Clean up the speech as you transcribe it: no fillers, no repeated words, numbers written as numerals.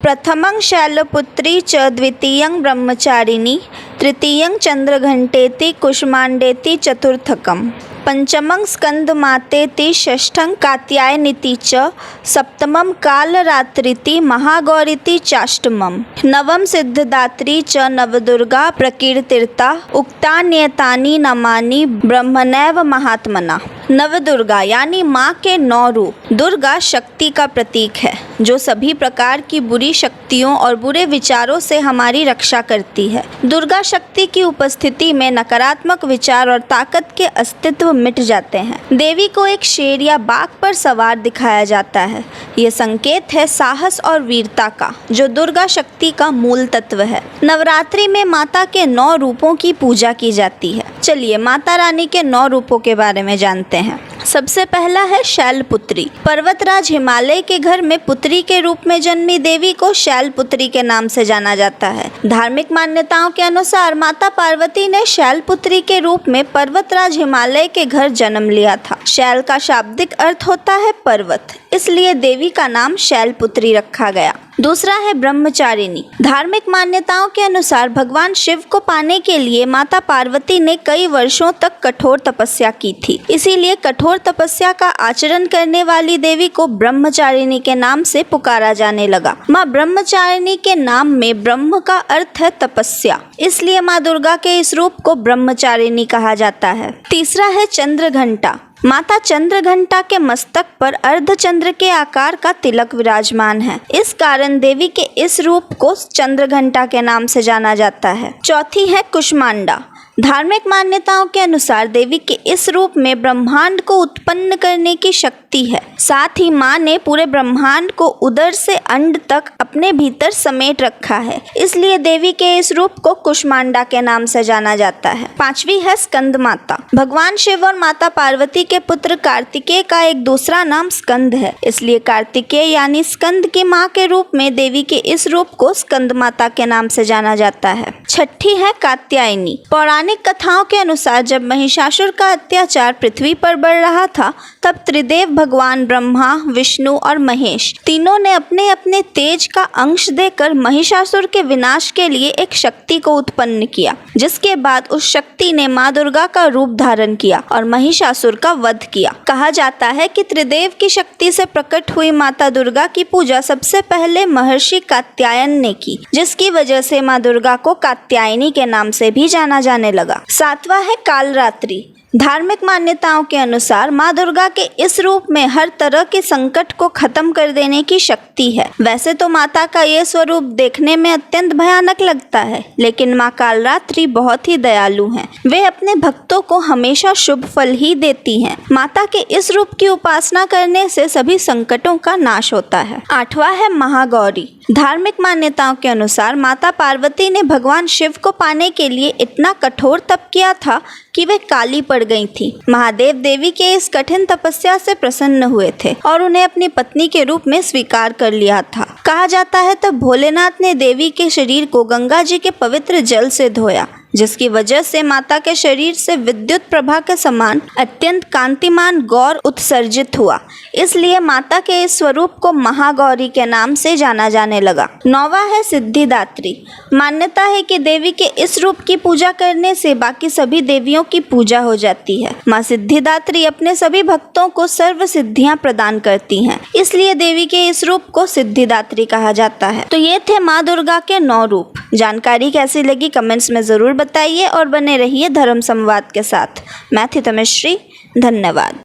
प्रथमं शैलपुत्री च द्वितीयं ब्रह्मचारिणी तृतीयं चंद्रघंटेति कुष्मांडेति चतुर्थकम् पंचमं स्कंदमातेति षष्ठं कात्यायनीति च सप्तमं कालरात्रिति महागौरीति चाष्टमम् नवम सिद्धिदात्री च नवदुर्गा प्रकीर्तिता उक्तान्येतानि नामानि ब्रह्मणैव महात्मना। नवदुर्गा यानी माँ के 9 रूप। दुर्गा शक्ति का प्रतीक है जो सभी प्रकार की बुरी शक्तियों और बुरे विचारों से हमारी रक्षा करती है। दुर्गा शक्ति की उपस्थिति में नकारात्मक विचार और ताकत के अस्तित्व मिट जाते हैं। देवी को एक शेर या बाघ पर सवार दिखाया जाता है। ये संकेत है साहस और वीरता का, जो दुर्गा शक्ति का मूल तत्व है। नवरात्रि में माता के 9 रूपों की पूजा की जाती है। चलिए माता रानी के 9 रूपों के बारे में जानते हैं। सबसे पहला है शैलपुत्री। पर्वतराज हिमालय के घर में पुत्री के रूप में जन्मी देवी को शैलपुत्री के नाम से जाना जाता है। धार्मिक मान्यताओं के अनुसार माता पार्वती ने शैलपुत्री के रूप में पर्वतराज हिमालय के घर जन्म लिया था। शैल का शाब्दिक अर्थ होता है पर्वत, इसलिए देवी का नाम शैलपुत्री रखा गया। दूसरा है ब्रह्मचारिणी। धार्मिक मान्यताओं के अनुसार भगवान शिव को पाने के लिए माता पार्वती ने कई वर्षों तक कठोर तपस्या की थी। इसीलिए कठोर तपस्या का आचरण करने वाली देवी को ब्रह्मचारिणी के नाम से पुकारा जाने लगा। माँ ब्रह्मचारिणी के नाम में ब्रह्म का अर्थ है तपस्या, इसलिए माँ दुर्गा के इस रूप को ब्रह्मचारिणी कहा जाता है। तीसरा है चंद्रघंटा। माता चंद्रघंटा के मस्तक पर अर्धचंद्र के आकार का तिलक विराजमान है। इस कारण देवी के इस रूप को चंद्रघंटा के नाम से जाना जाता है। चौथी है कुष्मांडा। धार्मिक मान्यताओं के अनुसार देवी के इस रूप में ब्रह्मांड को उत्पन्न करने की शक्ति है। साथ ही माँ ने पूरे ब्रह्मांड को उदर से अंड तक अपने भीतर समेट रखा है, इसलिए देवी के इस रूप को कुष्मांडा के नाम से जाना जाता है। पांचवी है स्कंद माता। भगवान शिव और माता पार्वती के पुत्र कार्तिकेय का एक दूसरा नाम स्कंद है, इसलिए कार्तिकेय यानी स्कंद की माँ के रूप में देवी के इस रूप को स्कंद माता के नाम से जाना जाता है। छठी है कात्यायनी। पौराणिक कथाओं के अनुसार जब महिषासुर का अत्याचार पृथ्वी पर बढ़ रहा था, तब त्रिदेव भगवान ब्रह्मा, विष्णु और महेश तीनों ने अपने अपने तेज का अंश देकर महिषासुर के विनाश के लिए एक शक्ति को उत्पन्न किया, जिसके बाद उस शक्ति ने माँ दुर्गा का रूप धारण किया और महिषासुर का वध किया। कहा जाता है कि त्रिदेव की शक्ति से प्रकट हुई माता दुर्गा की पूजा सबसे पहले महर्षि कात्यायन ने की, जिसकी वजह से माँ दुर्गा को कात्यायनी के नाम से भी जाना जाने लगा। सातवां है कालरात्रि। धार्मिक मान्यताओं के अनुसार माँ दुर्गा के इस रूप में हर तरह के संकट को खत्म कर देने की शक्ति है। वैसे तो माता का ये स्वरूप देखने में अत्यंत भयानक लगता है, लेकिन माँ कालरात्रि बहुत ही दयालु हैं। वे अपने भक्तों को हमेशा शुभ फल ही देती हैं। माता के इस रूप की उपासना करने से सभी संकटों का नाश होता है। आठवां है महागौरी। धार्मिक मान्यताओं के अनुसार माता पार्वती ने भगवान शिव को पाने के लिए इतना कठोर तप किया था कि वे काली पड़ गई थी। महादेव देवी के इस कठिन तपस्या से प्रसन्न हुए थे और उन्हें अपनी पत्नी के रूप में स्वीकार कर लिया था। कहा जाता है तब भोलेनाथ ने देवी के शरीर को गंगा जी के पवित्र जल से धोया, जिसकी वजह से माता के शरीर से विद्युत प्रभा के समान अत्यंत कांतिमान गौर उत्सर्जित हुआ, इसलिए माता के इस स्वरूप को महागौरी के नाम से जाना जाने लगा। नौवां है सिद्धिदात्री। मान्यता है कि देवी के इस रूप की पूजा करने से बाकी सभी देवियों की पूजा हो जाती है। माँ सिद्धिदात्री अपने सभी भक्तों को सर्व सिद्धियां प्रदान करती हैं, इसलिए देवी के इस रूप को सिद्धिदात्री कहा जाता है। तो ये थे माँ दुर्गा के 9 रूप। जानकारी कैसी लगी कमेंट्स में जरूर बताइए और बने रहिए धर्म संवाद के साथ। मैं थी तमेश्री, धन्यवाद।